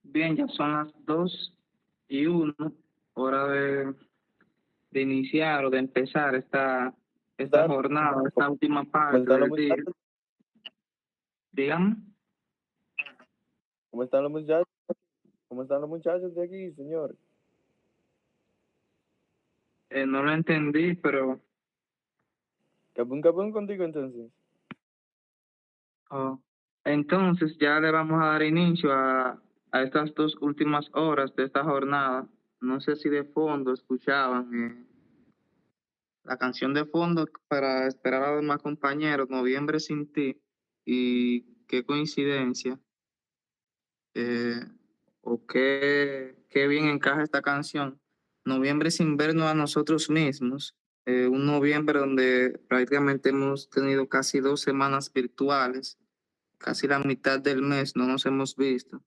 Bien, ya son las 2:01, hora de iniciar o de empezar esta jornada, esta última ¿Cómo parte están los del día. muchachos? Dígame. ¿Cómo están los muchachos? ¿Cómo están los muchachos de aquí, señor? No lo entendí, pero Capun contigo entonces. oh, entonces ya le vamos a dar inicio a estas 2 últimas horas de esta jornada. No sé si de fondo escuchaban la canción de fondo para esperar a los demás compañeros, Noviembre sin ti, y qué coincidencia, eh, o qué bien encaja esta canción. Noviembre sin vernos a nosotros mismos, un noviembre donde prácticamente hemos tenido casi 2 semanas virtuales, casi la mitad del mes no nos hemos visto.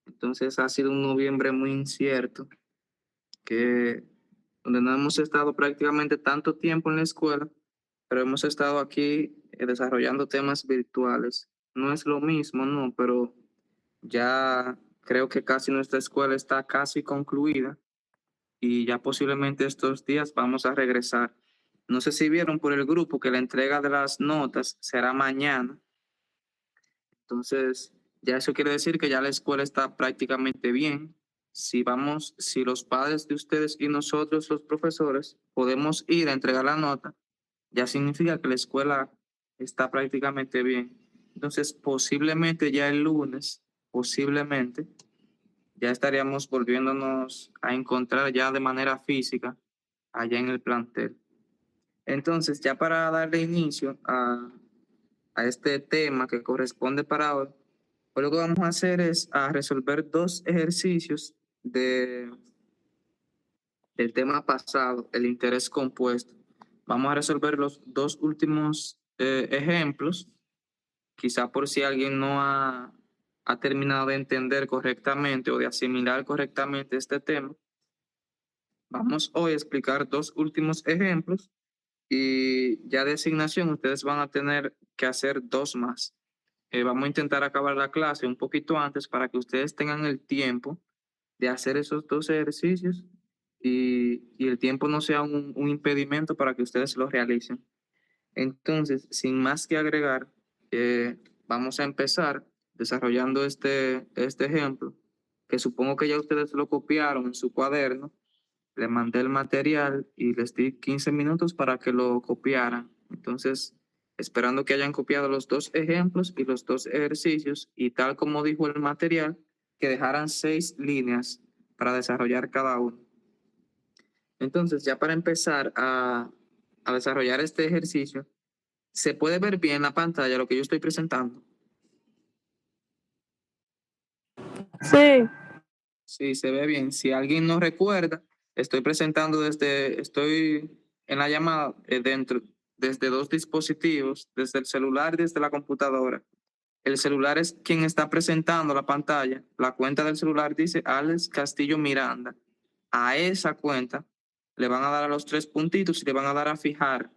Entonces ha sido un noviembre muy incierto, que donde no hemos estado prácticamente tanto tiempo en la escuela, pero hemos estado aquí desarrollando temas virtuales. No es lo mismo, no, pero ya creo que casi nuestra escuela está casi concluida y ya posiblemente estos días vamos a regresar. No sé si vieron por el grupo que la entrega de las notas será mañana. Entonces, ya eso quiere decir que ya la escuela está prácticamente bien. Si los padres de ustedes y nosotros, los profesores, podemos ir a entregar la nota, ya significa que la escuela está prácticamente bien. Entonces, posiblemente ya el lunes, posiblemente, ya estaríamos volviéndonos a encontrar ya de manera física allá en el plantel. Entonces, ya para darle inicio a este tema que corresponde para hoy, pues lo que vamos a hacer es a resolver 2 ejercicios del tema pasado, el interés compuesto. Vamos a resolver los 2 últimos ejemplos, quizá por si alguien no ha terminado de entender correctamente o de asimilar correctamente este tema. Vamos hoy a explicar 2 últimos ejemplos y ya de asignación ustedes van a tener que hacer 2 más. Vamos a intentar acabar la clase un poquito antes para que ustedes tengan el tiempo de hacer esos 2 ejercicios y el tiempo no sea un impedimento para que ustedes lo realicen. Entonces, sin más que agregar, vamos a empezar desarrollando este ejemplo, que supongo que ya ustedes lo copiaron en su cuaderno. Le mandé el material y les di 15 minutos para que lo copiaran. Entonces, esperando que hayan copiado los 2 ejemplos y los 2 ejercicios, y tal como dijo el material, que dejaran 6 líneas para desarrollar cada uno. Entonces, ya para empezar a desarrollar este ejercicio, ¿se puede ver bien en la pantalla lo que yo estoy presentando? Sí. Sí, se ve bien. Si alguien no recuerda, estoy en la llamada desde 2 dispositivos, desde el celular y desde la computadora. El celular es quien está presentando la pantalla. La cuenta del celular dice Alex Castillo Miranda. A esa cuenta le van a dar a los 3 puntitos y le van a dar a fijar.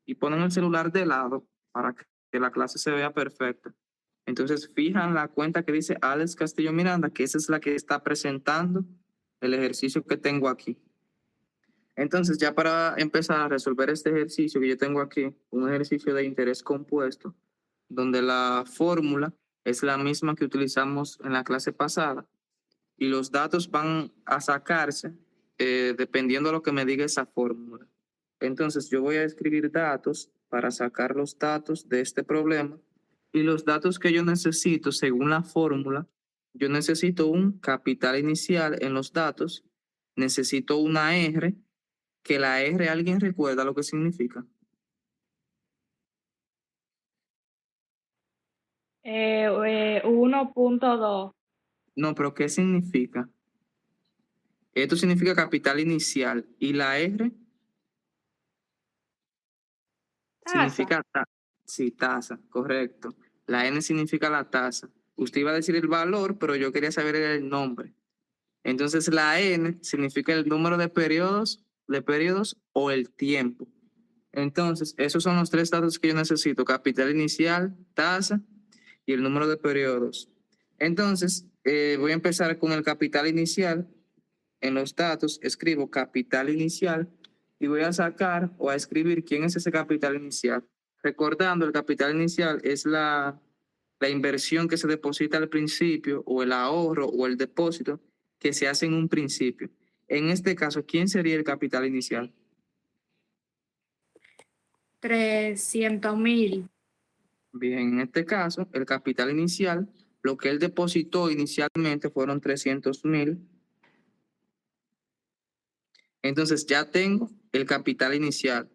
Y ponen el celular de lado para que la clase se vea perfecta. Entonces fijan la cuenta que dice Alex Castillo Miranda, que esa es la que está presentando el ejercicio que tengo aquí. Entonces, ya para empezar a resolver este ejercicio que yo tengo aquí, un ejercicio de interés compuesto, donde la fórmula es la misma que utilizamos en la clase pasada y los datos van a sacarse dependiendo de lo que me diga esa fórmula. Entonces, yo voy a escribir datos para sacar los datos de este problema y los datos que yo necesito según la fórmula, yo necesito un capital inicial en los datos, necesito una R, que la R, ¿alguien recuerda lo que significa? 1.2. No, pero ¿qué significa? Esto significa capital inicial y la R significa sí, tasa, correcto. La N significa la tasa. Usted iba a decir el valor, pero yo quería saber el nombre. Entonces la N significa el número de periodos o el tiempo. Entonces, esos son los tres datos que yo necesito: capital inicial, tasa y el número de periodos. Entonces, voy a empezar con el capital inicial. En los datos escribo capital inicial y voy a sacar o a escribir quién es ese capital inicial. Recordando, el capital inicial es la inversión que se deposita al principio, o el ahorro o el depósito que se hace en un principio. En este caso, ¿quién sería el capital inicial? 300.000. Bien, en este caso, el capital inicial, lo que él depositó inicialmente fueron 300.000. Entonces ya tengo el capital inicial.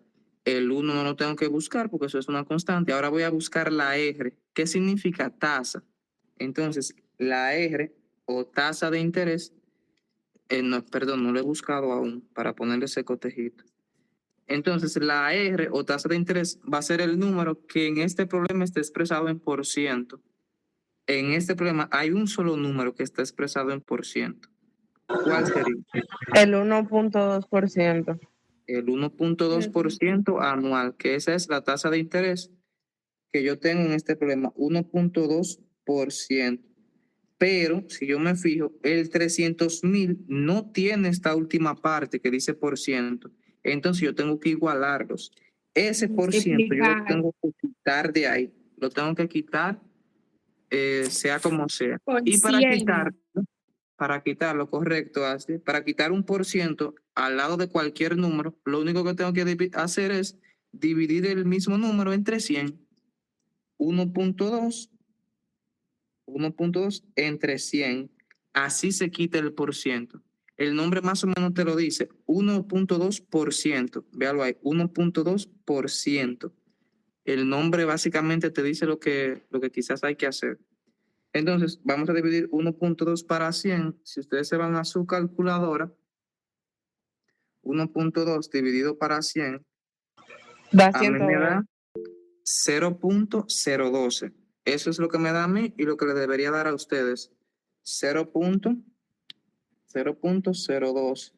El 1 no lo tengo que buscar porque eso es una constante. Ahora voy a buscar la R. ¿Qué significa tasa? Entonces, la R o tasa de interés, no, perdón, no lo he buscado aún para ponerle ese cotejito. Entonces, la R o tasa de interés va a ser el número que en este problema está expresado en por ciento. En este problema hay un solo número que está expresado en por ciento. ¿Cuál sería? El 1.2%. El 1.2% anual, que esa es la tasa de interés que yo tengo en este problema, 1.2%. Pero si yo me fijo, el 300.000 no tiene esta última parte que dice por ciento. Entonces yo tengo que igualarlos. Ese por ciento yo lo tengo que quitar de ahí. Lo tengo que quitar, sea como sea. Y para quitarlo, correcto, Ashley, para quitar un por ciento al lado de cualquier número, lo único que tengo que hacer es dividir el mismo número entre 100. 1.2 entre 100. Así se quita el por ciento. El nombre más o menos te lo dice, 1.2%. Véalo ahí, 1.2%. El nombre básicamente te dice lo que quizás hay que hacer. Entonces, vamos a dividir 1.2 para 100. Si ustedes se van a su calculadora, 1.2 dividido para 100, Da a mí me da 120. 0.012. Eso es lo que me da a mí y lo que le debería dar a ustedes. 0.012.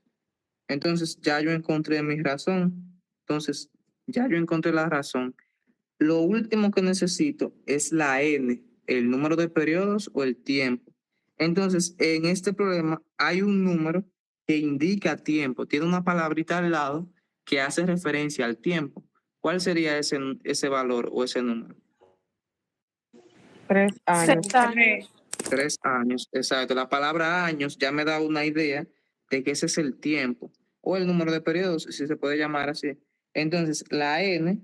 Entonces, ya yo encontré mi razón. Entonces, ya yo encontré la razón. Lo último que necesito es la N, el número de periodos o el tiempo. Entonces, en este problema hay un número que indica tiempo, tiene una palabrita al lado que hace referencia al tiempo. ¿Cuál sería ese valor o ese número? 3 años. 6 años. 3 años, exacto. La palabra años ya me da una idea de que ese es el tiempo o el número de periodos, si se puede llamar así. Entonces, la N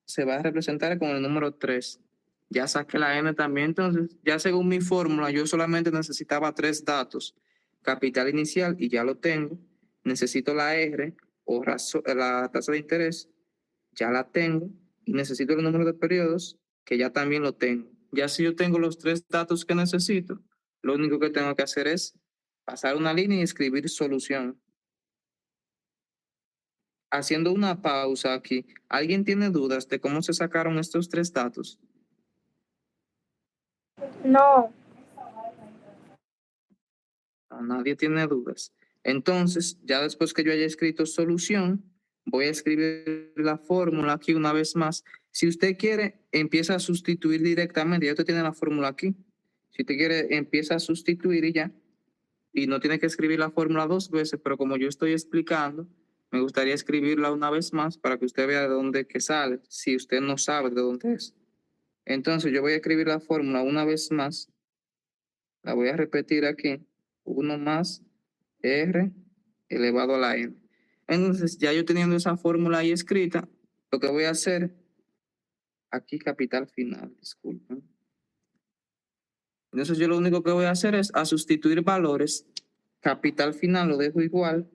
se va a representar con el número 3. Ya saqué la N también, entonces, ya según mi fórmula, yo solamente necesitaba 3 datos. Capital inicial, y ya lo tengo. Necesito la R o la tasa de interés, ya la tengo. Y necesito el número de periodos, que ya también lo tengo. Ya si yo tengo los 3 datos que necesito, lo único que tengo que hacer es pasar una línea y escribir solución. Haciendo una pausa aquí, ¿alguien tiene dudas de cómo se sacaron estos 3 datos? No. No, nadie tiene dudas. Entonces, ya después que yo haya escrito solución, voy a escribir la fórmula aquí una vez más. Si usted quiere, empieza a sustituir directamente. Ya usted tiene la fórmula aquí. Si usted quiere, empieza a sustituir y ya. Y no tiene que escribir la fórmula 2 veces, pero como yo estoy explicando, me gustaría escribirla una vez más para que usted vea de dónde que sale, si usted no sabe de dónde es. Entonces, yo voy a escribir la fórmula una vez más. La voy a repetir aquí. 1 más R elevado a la N. Entonces, ya yo teniendo esa fórmula ahí escrita, lo que voy a hacer, aquí capital final, disculpen. Entonces, yo lo único que voy a hacer es a sustituir valores. Capital final lo dejo igual.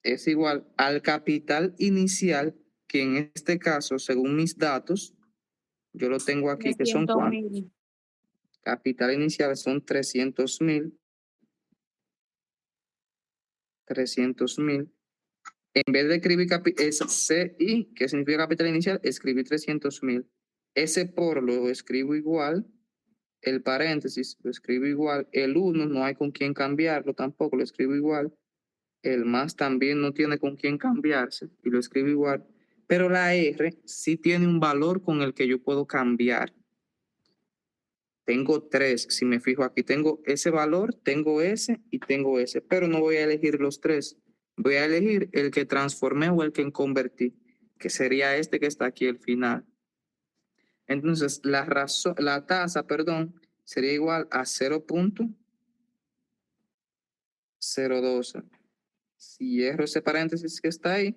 Es igual al capital inicial, que en este caso, según mis datos, yo lo tengo aquí, que son ¿cuántos? 300.000. Capital inicial son 300.000. 300.000. En vez de escribir CI, que significa capital inicial, escribí 300.000. Ese por lo escribo igual. El paréntesis lo escribo igual. El 1 no hay con quién cambiarlo tampoco, lo escribo igual. El más también no tiene con quién cambiarse y lo escribo igual. pero la R sí tiene un valor con el que yo puedo cambiar. Tengo 3, si me fijo aquí, tengo ese valor, tengo ese y tengo ese, pero no voy a elegir los 3. Voy a elegir el que transformé o el que convertí, que sería este que está aquí al final. Entonces, la tasa, perdón, sería igual a 0.012. Cierro ese paréntesis que está ahí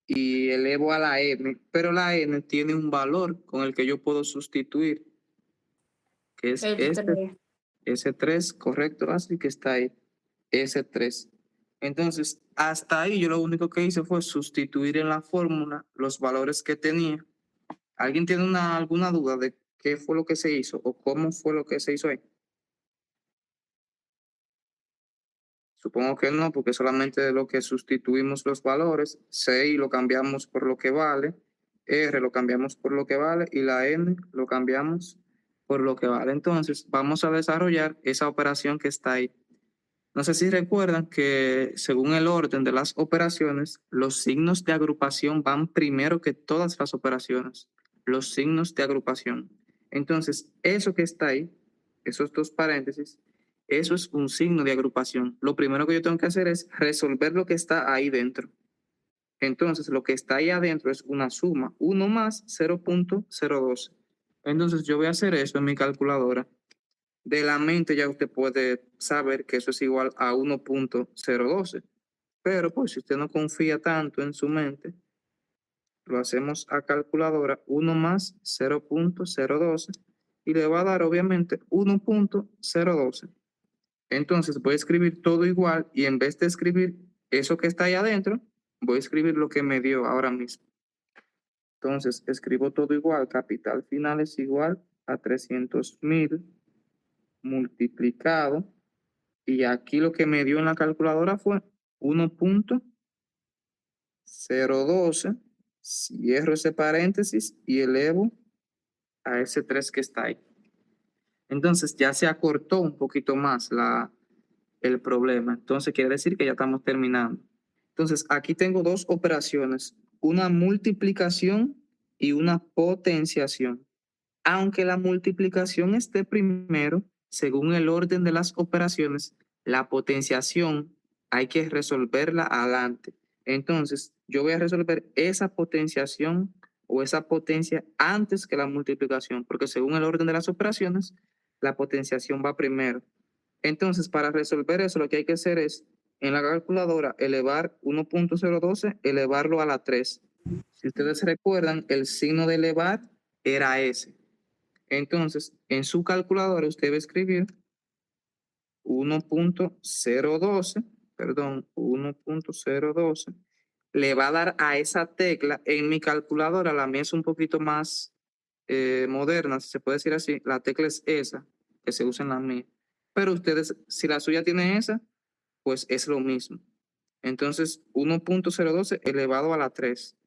y elevo a la n, pero la n tiene un valor con el que yo puedo sustituir, que es ese 3, correcto, así que está ahí, ese 3. Entonces, hasta ahí yo lo único que hice fue sustituir en la fórmula los valores que tenía. ¿Alguien tiene alguna duda de qué fue lo que se hizo o cómo fue lo que se hizo ahí? Supongo que no, porque solamente de lo que sustituimos los valores, C lo cambiamos por lo que vale, R lo cambiamos por lo que vale y la N lo cambiamos por lo que vale. Entonces, vamos a desarrollar esa operación que está ahí. No sé si recuerdan que según el orden de las operaciones, los signos de agrupación van primero que todas las operaciones. Los signos de agrupación. Entonces, eso que está ahí, esos dos paréntesis, eso es un signo de agrupación. Lo primero que yo tengo que hacer es resolver lo que está ahí dentro. Entonces, lo que está ahí adentro es una suma, 1 más 0.012. Entonces, yo voy a hacer eso en mi calculadora. De la mente ya usted puede saber que eso es igual a 1.012. Pero pues si usted no confía tanto en su mente, lo hacemos a calculadora 1 más 0.012 y le va a dar obviamente 1.012. Entonces voy a escribir todo igual y en vez de escribir eso que está ahí adentro, voy a escribir lo que me dio ahora mismo. Entonces escribo todo igual, capital final es igual a 300.000 multiplicado, y aquí lo que me dio en la calculadora fue 1.012, cierro ese paréntesis y elevo a ese 3 que está ahí. Entonces ya se acortó un poquito más el problema. Entonces quiere decir que ya estamos terminando. Entonces aquí tengo dos operaciones, una multiplicación y una potenciación. Aunque la multiplicación esté primero, según el orden de las operaciones, la potenciación hay que resolverla adelante. Entonces, yo voy a resolver esa potenciación o esa potencia antes que la multiplicación, porque según el orden de las operaciones, la potenciación va primero. Entonces, para resolver eso, lo que hay que hacer es, en la calculadora, elevar 1.012, elevarlo a la 3. Si ustedes recuerdan, el signo de elevar era ese. Entonces, en su calculadora usted va a escribir 1.012, perdón, 1.012, le va a dar a esa tecla. En mi calculadora, la mía es un poquito más moderna, si se puede decir así, la tecla es esa, que se usa en la mía. Pero ustedes, si la suya tiene esa, pues es lo mismo. Entonces, 1.012 elevado a la 3.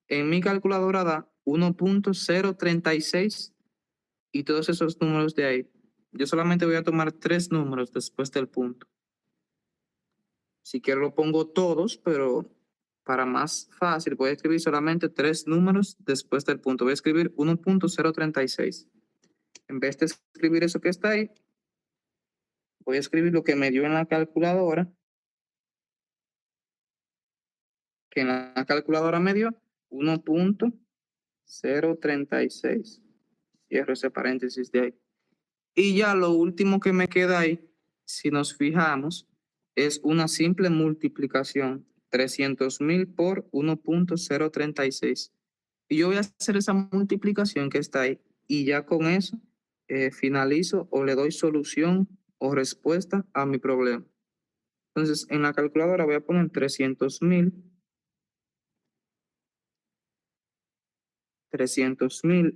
En mi calculadora da 1.036 y todos esos números de ahí. Yo solamente voy a tomar 3 números después del punto. Si quiero lo pongo todos, pero para más fácil voy a escribir solamente 3 números después del punto. Voy a escribir 1.036. En vez de escribir eso que está ahí, voy a escribir lo que me dio en la calculadora, que en la calculadora me dio 1.036. Cierro ese paréntesis de ahí. Y ya lo último que me queda ahí, si nos fijamos, es una simple multiplicación, 300.000 por 1.036. Y yo voy a hacer esa multiplicación que está ahí y ya con eso finalizo o le doy solución o respuesta a mi problema. Entonces, en la calculadora voy a poner 300.000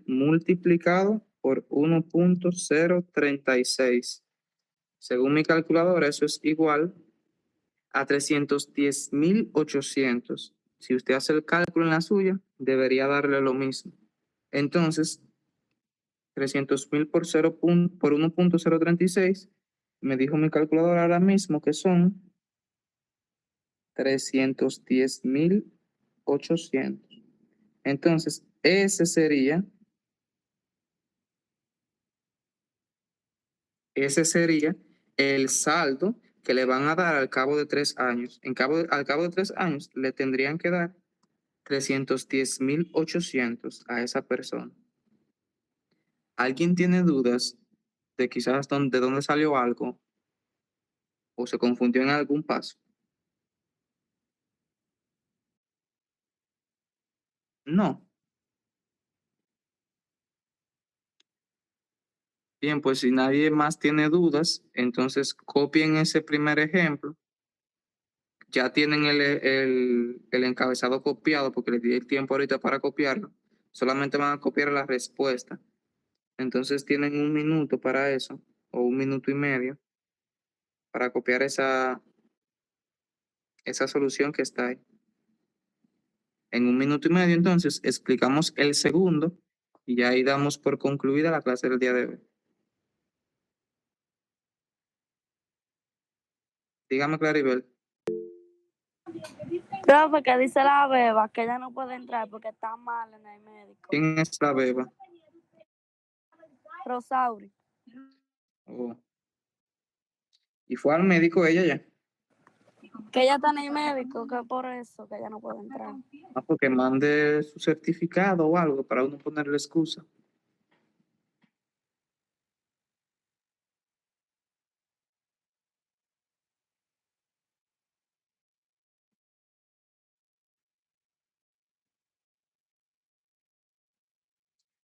multiplicado por 1.036. Según mi calculadora, eso es igual a 310.800. Si usted hace el cálculo en la suya, debería darle lo mismo. Entonces, 300.000 por 1.036, me dijo mi calculadora ahora mismo que son 310.800. Entonces, ese sería el saldo que le van a dar al cabo de 3 años. Al cabo de 3 años le tendrían que dar 310.800 a esa persona. ¿Alguien tiene dudas de quizás de dónde salió algo o se confundió en algún paso? No. Bien, pues si nadie más tiene dudas, entonces copien ese primer ejemplo. Ya tienen el encabezado copiado porque les di el tiempo ahorita para copiarlo. Solamente van a copiar la respuesta. Entonces tienen 1 minuto para eso, o 1 minuto y medio, para copiar esa solución que está ahí. En 1 minuto y medio, entonces, explicamos el segundo y ya ahí damos por concluida la clase del día de hoy. Dígame, Claribel. Profe, que dice la beba que ella no puede entrar porque está mal en el médico. ¿Quién es la beba? Rosauri. Oh. ¿Y fue al médico ella ya? Que ella está en el médico, que por eso que ella no puede entrar. Ah, porque mande su certificado o algo para uno ponerle excusa.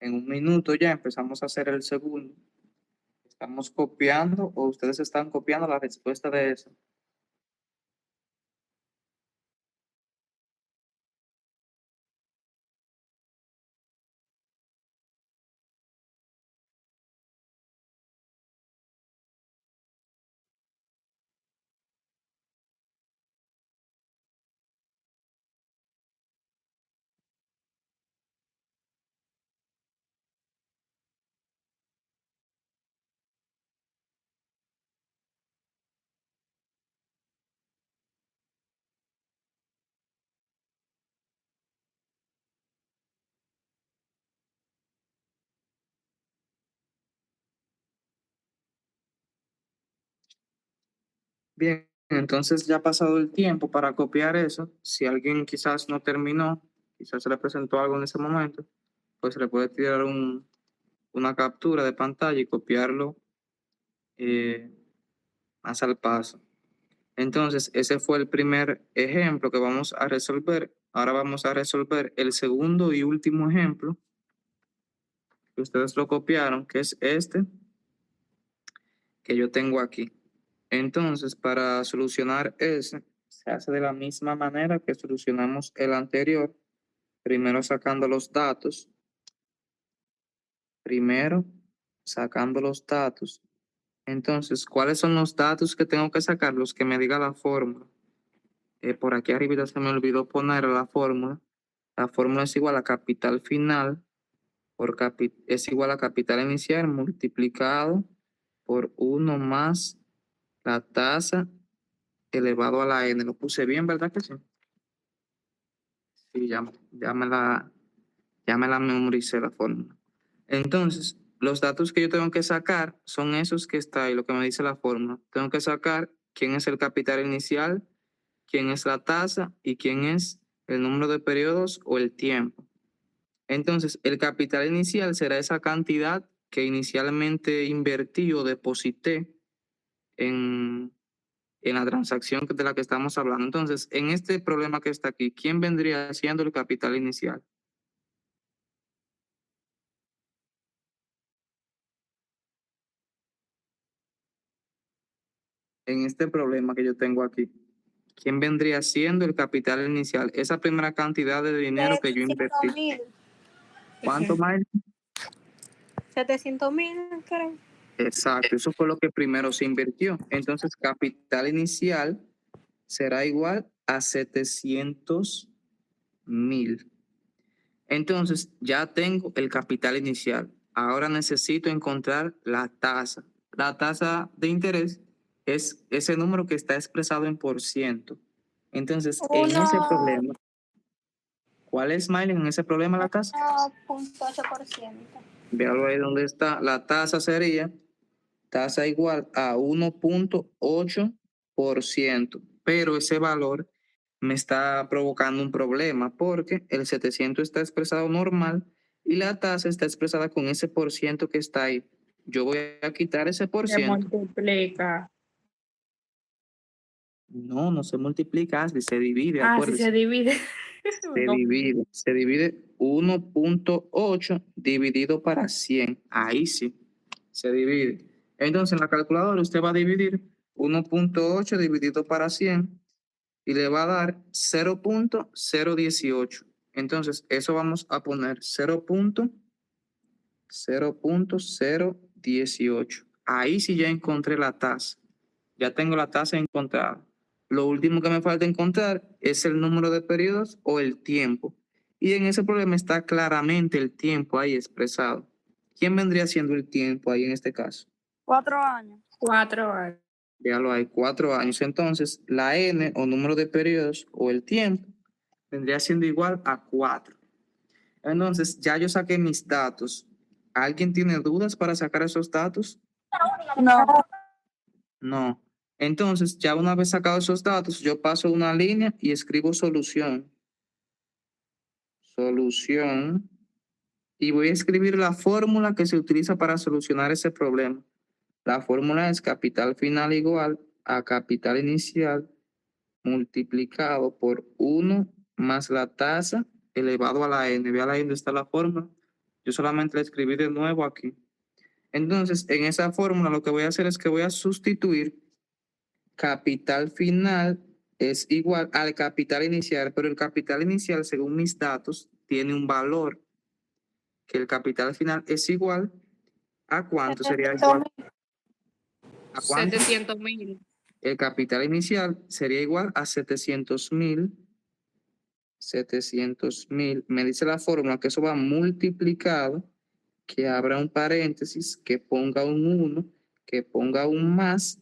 En 1 minuto ya empezamos a hacer el segundo. Estamos copiando o ustedes están copiando la respuesta de eso. Bien, entonces ya ha pasado el tiempo para copiar eso. Si alguien quizás no terminó, quizás se le presentó algo en ese momento, pues se le puede tirar una captura de pantalla y copiarlo más al paso. Entonces, ese fue el primer ejemplo que vamos a resolver. Ahora vamos a resolver el segundo y último ejemplo, que ustedes lo copiaron, que es este que yo tengo aquí. Entonces, para solucionar ese, se hace de la misma manera que solucionamos el anterior, primero sacando los datos. Entonces, ¿cuáles son los datos que tengo que sacar? Los que me diga la fórmula. Por aquí arriba se me olvidó poner la fórmula. La fórmula es igual a capital final es igual a capital inicial multiplicado por 1 más la tasa elevado a la n. Lo puse bien, ¿verdad que sí? Sí, ya me la memoricé la fórmula. Entonces, los datos que yo tengo que sacar son esos que está ahí, lo que me dice la fórmula. Tengo que sacar quién es el capital inicial, quién es la tasa y quién es el número de periodos o el tiempo. Entonces, el capital inicial será esa cantidad que inicialmente invertí o deposité en la transacción de la que estamos hablando. Entonces, en este problema que está aquí, ¿quién vendría siendo el capital inicial? En este problema que yo tengo aquí, ¿quién vendría siendo el capital inicial? Esa primera cantidad de dinero que yo invertí. 700.000. ¿Cuánto más? 700.000, creo. Exacto, eso fue lo que primero se invirtió. Entonces, capital inicial será igual a 700.000. Entonces, ya tengo el capital inicial. Ahora necesito encontrar la tasa. La tasa de interés es ese número que está expresado en por ciento. Entonces, en ese problema, ¿Cuál es, Miley, en ese problema la tasa? 1.8%. Véalo ahí donde está. La tasa sería tasa igual a 1.8%, pero ese valor me está provocando un problema porque el 700 está expresado normal y la tasa está expresada con ese por ciento que está ahí. Yo voy a quitar ese por Se ciento. multiplica. No, no se multiplica, Ashley, se divide, Ah, si acuérdese. se divide. Se divide 1.8 dividido para 100. Ahí sí, se divide. Entonces en la calculadora usted va a dividir 1.8 dividido para 100 y le va a dar 0.018. Entonces eso vamos a poner 0.018. Ahí sí ya encontré la tasa. Ya tengo la tasa encontrada. Lo último que me falta encontrar es el número de periodos o el tiempo. Y en ese problema está claramente el tiempo ahí expresado. ¿Quién vendría siendo el tiempo ahí en este caso? 4 años. 4 años. Ya lo hay, 4 años. Entonces, la n o número de periodos o el tiempo vendría siendo igual a 4. Entonces, ya yo saqué mis datos. ¿Alguien tiene dudas para sacar esos datos? No. No. Entonces, ya una vez sacado esos datos, yo paso una línea y escribo solución. Solución. Y voy a escribir la fórmula que se utiliza para solucionar ese problema. La fórmula es capital final igual a capital inicial multiplicado por 1 más la tasa elevado a la n. Vea ahí donde está la fórmula. Yo solamente la escribí de nuevo aquí. Entonces, en esa fórmula lo que voy a hacer es que voy a sustituir capital final es igual al capital inicial, pero el capital inicial, según mis datos, tiene un valor que el capital final es igual a cuánto sería igual. ¿A cuánto? 700,000. El capital inicial sería igual a 700,000. 700,000. Me dice la fórmula que eso va multiplicado, que abra un paréntesis, que ponga un 1, que ponga un más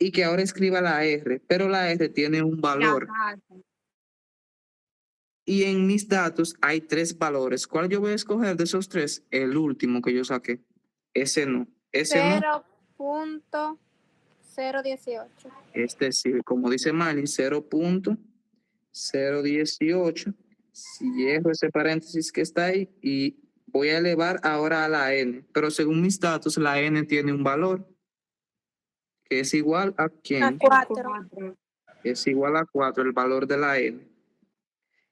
y que ahora escriba la R, pero la R tiene un valor. Y en mis datos hay 3 valores. ¿Cuál yo voy a escoger de esos 3? El último que yo saqué. Ese no. Ese no. 0.018. Es decir, como dice Mali, 0.018. Cierro ese paréntesis que está ahí y voy a elevar ahora a la n. Pero según mis datos, la n tiene un valor que es igual a ¿quién? A 4. Es igual a 4, el valor de la n.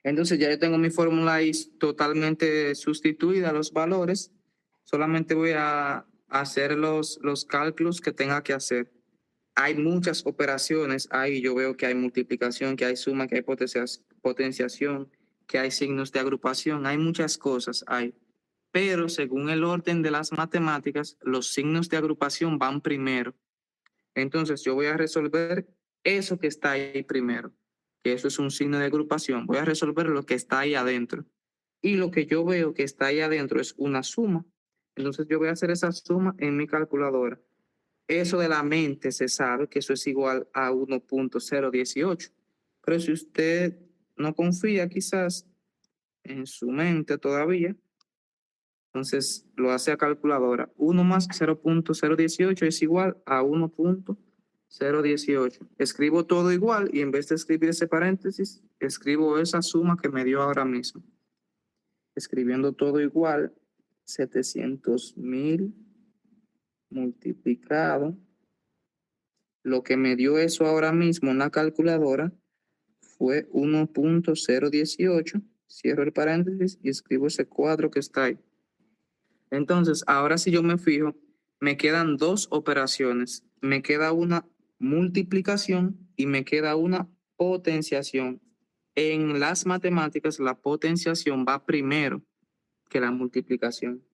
Entonces ya yo tengo mi fórmula ahí totalmente sustituida, los valores. Solamente voy a hacer los cálculos que tenga que hacer. Hay muchas operaciones ahí. Yo veo que hay multiplicación, que hay suma, que hay potenciación, que hay signos de agrupación. Hay muchas cosas ahí. Pero según el orden de las matemáticas, los signos de agrupación van primero. Entonces yo voy a resolver eso que está ahí primero, que eso es un signo de agrupación. Voy a resolver lo que está ahí adentro. Y lo que yo veo que está ahí adentro es una suma. Entonces yo voy a hacer esa suma en mi calculadora. Eso de la mente se sabe que eso es igual a 1.018. Pero si usted no confía quizás en su mente todavía, entonces lo hace a calculadora. 1 más 0.018 es igual a 1.018. Escribo todo igual y en vez de escribir ese paréntesis, escribo esa suma que me dio ahora mismo. Escribiendo todo igual, 700,000 multiplicado. Lo que me dio eso ahora mismo en la calculadora fue 1.018. Cierro el paréntesis y escribo ese cuadro que está ahí. Entonces, ahora si yo me fijo, me quedan 2 operaciones. Me queda una multiplicación y me queda una potenciación. En las matemáticas, la potenciación va primero que la multiplicación.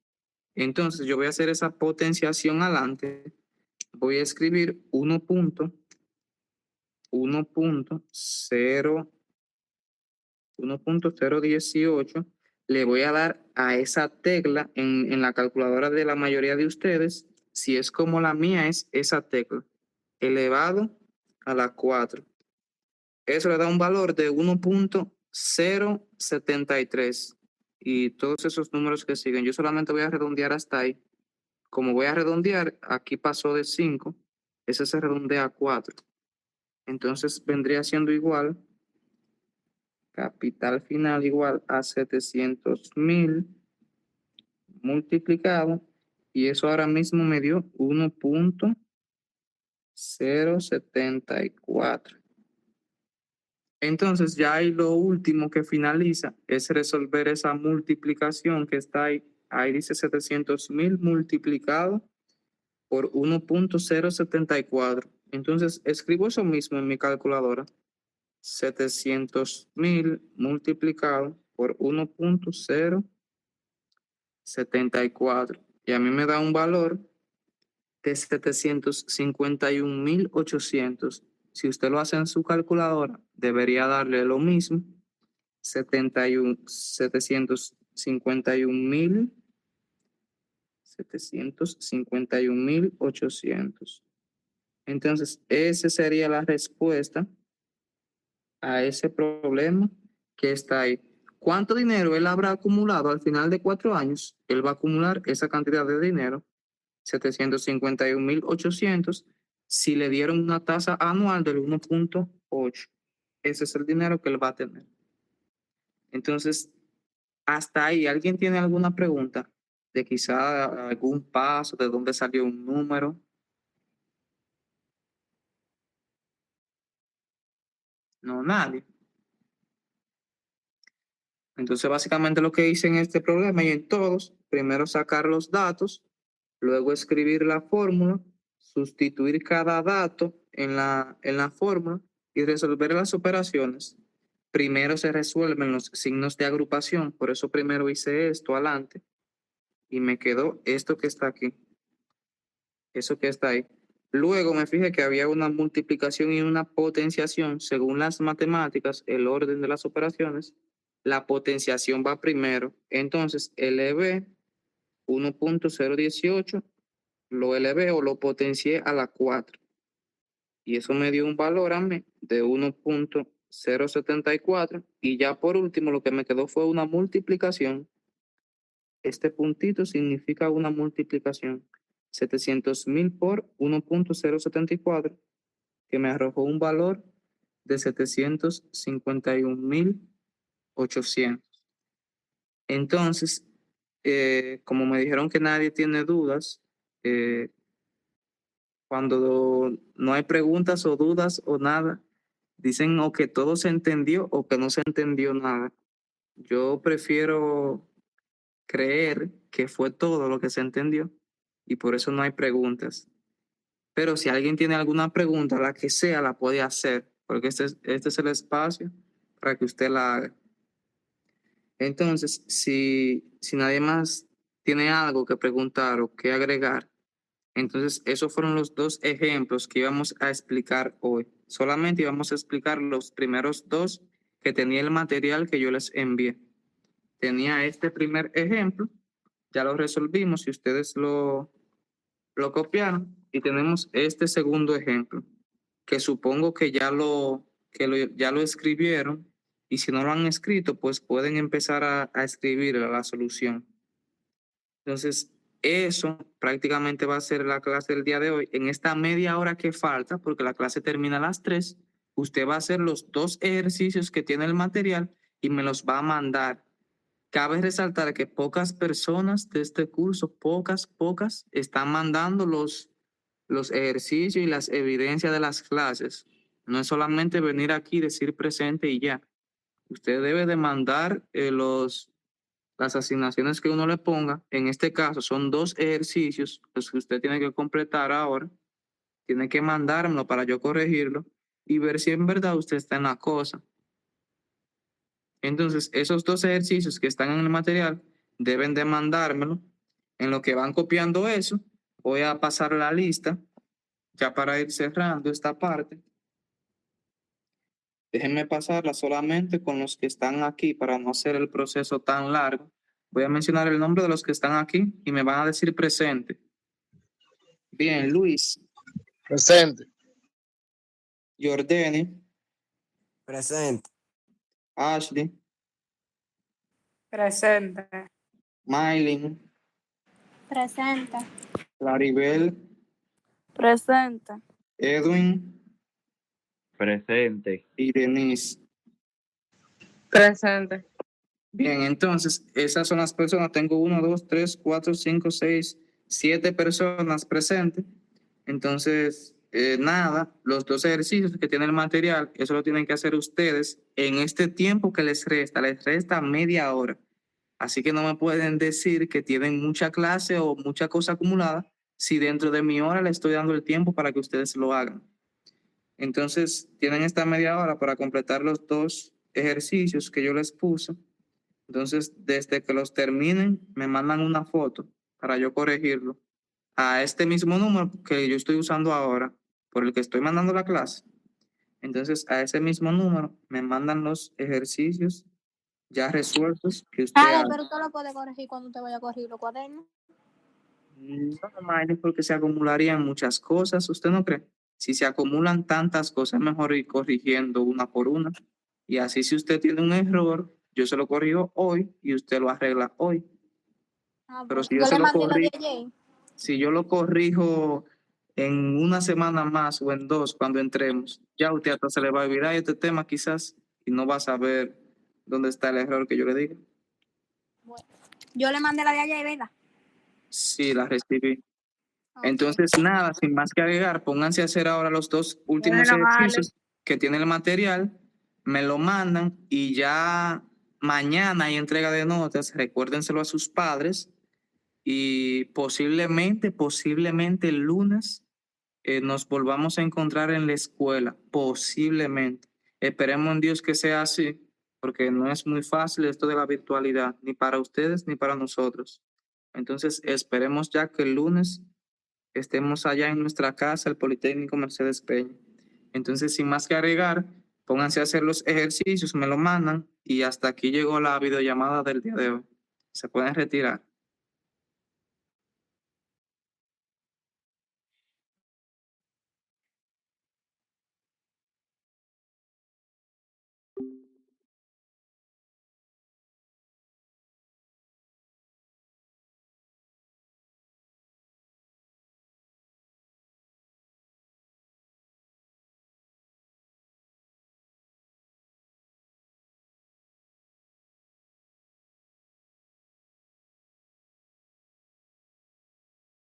Entonces, yo voy a hacer esa potenciación adelante. Voy a escribir 1.018. Le voy a dar a esa tecla en la calculadora de la mayoría de ustedes. Si es como la mía, es esa tecla, elevado a la 4. Eso le da un valor de 1.018. 0.73 y todos esos números que siguen. Yo solamente voy a redondear hasta ahí. Como voy a redondear, aquí pasó de 5, ese se redondea a 4. Entonces vendría siendo igual, capital final igual a 700,000 multiplicado, y eso ahora mismo me dio 1.074. Entonces ya ahí lo último que finaliza es resolver esa multiplicación que está ahí. Ahí dice 700,000 multiplicado por 1.074. Entonces escribo eso mismo en mi calculadora. 700,000 multiplicado por 1.074. Y a mí me da un valor de 751,800. Si usted lo hace en su calculadora, debería darle lo mismo. 751,800. Entonces, esa sería la respuesta a ese problema que está ahí. ¿Cuánto dinero él habrá acumulado al final de 4 años? Él va a acumular esa cantidad de dinero, 751,800, si le dieron una tasa anual del 1.8. Ese es el dinero que él va a tener. Entonces, hasta ahí, ¿alguien tiene alguna pregunta de quizá algún paso, de dónde salió un número? No, nadie. Entonces, básicamente lo que hice en este problema y en todos, primero sacar los datos, luego escribir la fórmula, sustituir cada dato en la fórmula y resolver las operaciones. Primero se resuelven los signos de agrupación, por eso primero hice esto adelante y me quedó esto que está aquí, eso que está ahí. Luego me fijé que había una multiplicación y una potenciación. Según las matemáticas, el orden de las operaciones, la potenciación va primero. Entonces, elevé 1.018, lo elevé o lo potencié a la 4. Y eso me dio un valor a mí de 1.074. Y ya por último, lo que me quedó fue una multiplicación. Este puntito significa una multiplicación. 700,000 por 1.074, que me arrojó un valor de 751,800. Entonces, como me dijeron que nadie tiene dudas, cuando no hay preguntas o dudas o nada, dicen o que todo se entendió o que no se entendió nada. Yo prefiero creer que fue todo lo que se entendió y por eso no hay preguntas. Pero si alguien tiene alguna pregunta, la que sea, la puede hacer, porque este es el espacio para que usted la haga. Entonces, si nadie más tiene algo que preguntar o que agregar, entonces esos fueron los 2 ejemplos que íbamos a explicar hoy. Solamente íbamos a explicar los primeros 2 que tenía el material que yo les envié. Tenía este primer ejemplo, ya lo resolvimos y ustedes lo copiaron, y tenemos este segundo ejemplo, que supongo que ya lo escribieron, y si no lo han escrito, pues pueden empezar a escribir la solución. Entonces, eso prácticamente va a ser la clase del día de hoy. En esta media hora que falta, porque la clase termina a las 3, usted va a hacer los 2 ejercicios que tiene el material y me los va a mandar. Cabe resaltar que pocas personas de este curso, pocas, están mandando los ejercicios y las evidencias de las clases. No es solamente venir aquí, decir presente y ya. Usted debe de mandar las asignaciones que uno le ponga. En este caso son 2 ejercicios los que usted tiene que completar ahora. Tiene que mandármelo para yo corregirlo y ver si en verdad usted está en la cosa. Entonces, esos 2 ejercicios que están en el material deben de mandármelo. En lo que van copiando eso, voy a pasar la lista ya para ir cerrando esta parte. Déjenme pasarla solamente con los que están aquí para no hacer el proceso tan largo. Voy a mencionar el nombre de los que están aquí y me van a decir presente. Bien, Luis. Presente. Jordani. Presente. Ashley, Presente. Maylin, Presente. Claribel, Presente. Edwin Presente. y Denise. Presente. Bien, entonces, esas son las personas. Tengo 1, 2, 3, 4, 5, 6, 7 personas presentes. Entonces, nada, los 2 ejercicios que tiene el material, eso lo tienen que hacer ustedes en este tiempo que les resta media hora. Así que no me pueden decir que tienen mucha clase o mucha cosa acumulada si dentro de mi hora les estoy dando el tiempo para que ustedes lo hagan. Entonces, tienen esta media hora para completar los 2 ejercicios que yo les puse. Entonces, desde que los terminen, me mandan una foto para yo corregirlo a este mismo número que yo estoy usando ahora, por el que estoy mandando la clase. Entonces, a ese mismo número me mandan los ejercicios ya resueltos que usted Ale, haga. pero tú lo puedes corregir cuando te vaya a corregir los cuadernos. No, Miley, porque se acumularían muchas cosas, ¿usted no cree? Si se acumulan tantas cosas, es mejor ir corrigiendo una por una. Y así si usted tiene un error, yo se lo corrijo hoy y usted lo arregla hoy. Ah, Pero pues, si yo yo se le lo mandé la de corrijo, ayer. si yo lo corrijo en una semana más o en 2 cuando entremos, ya usted hasta se le va a olvidar este tema quizás y no va a saber dónde está el error que yo le diga. Bueno, yo le mandé la de ayer, ¿verdad? Sí, la recibí. Ok. Entonces, nada, sin más que agregar, pónganse a hacer ahora los 2 últimos Bueno, ejercicios que tiene el material, me lo mandan y ya mañana hay entrega de notas, recuérdenselo a sus padres y posiblemente el lunes nos volvamos a encontrar en la escuela, posiblemente. Esperemos en Dios que sea así, porque no es muy fácil esto de la virtualidad, ni para ustedes ni para nosotros. Entonces, esperemos ya que el lunes estemos allá en nuestra casa, el Politécnico Mercedes Peña. Entonces, sin más que agregar, pónganse a hacer los ejercicios, me lo mandan y hasta aquí llegó la videollamada del día de hoy. Se pueden retirar.